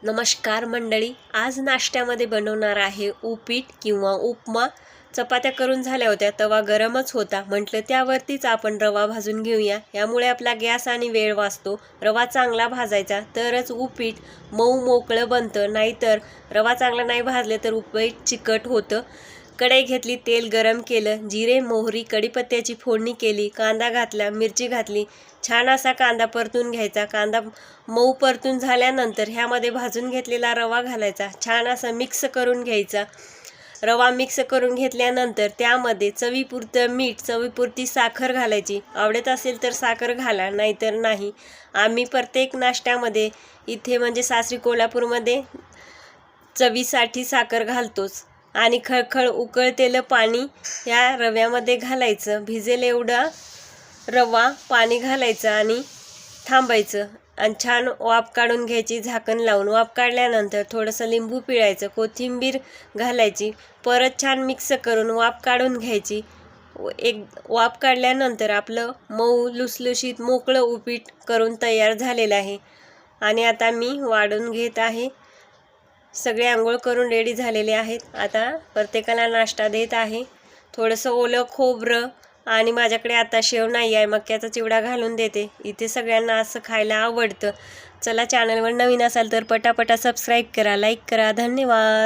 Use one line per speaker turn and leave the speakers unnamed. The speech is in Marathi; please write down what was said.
नमस्कार मंडळी, आज नाश्त्यामध्ये बनवणार आहे उपीट किंवा उपमा। चपात्या करून झाल्या होत्या, तवा गरमच होता, म्हटलं त्यावरतीच आपण रवा भाजून घेऊया। यामुळे आपला गॅस आणि वेळ वाचतो। रवा चांगला भाजायचा तरच उपीट मऊ मोकळं बनतं, नाहीतर रवा चांगला नाही भाजले तर उपीट चिकट होतं। कढई घेतली, तेल गरम केलं, जिरे मोहरी कढीपत्त्याची फोडणी केली, कांदा घातला, मिरची घातली, छान असा कांदा परतून घ्यायचा। कांदा मऊ परतून झाल्यानंतर ह्यामध्ये भाजून घेतलेला रवा घालायचा, छान असं मिक्स करून घ्यायचा। रवा मिक्स करून घेतल्यानंतर त्यामध्ये चवीपुरतं मीठ, चवीपुरती साखर घालायची। आवडत असेल तर साखर घाला, नाहीतर नाही। आम्ही प्रत्येक नाश्त्यामध्ये इथे म्हणजे सासरी कोल्हापूरमध्ये चवीसाठी साखर घालतोच। आणि खळखळ उकळतेलं पाणी या रव्यामध्ये घालायचं, भिजेल एवढा रवा पाणी घालायचं आणि थांबायचं आणि छान वाफ काढून घ्यायची झाकण लावून। वाफ काढल्यानंतर थोडंसं लिंबू पिळायचं, कोथिंबीर घालायची, परत छान मिक्स करून वाफ काढून घ्यायची। एक वाफ काढल्यानंतर आपलं मऊ लुसलुशीत मोकळं उपीट करून तयार झालेलं आहे। आणि आता मी वाढून घेत आहे। सगळे आंघोळ करून रेडी झालेले आहेत, आता प्रत्येकाला नाश्ता देत आहे। थोडंसं ओलं खोबरं आणि माझ्याकडे आता शेव नाही आहे, मक्याचा चिवडा घालून देते। इथे सगळ्यांना असं खायला आवडतं। चला, चॅनलवर नवीन असाल तर पटापटा सबस्क्राईब करा, लाईक करा। धन्यवाद।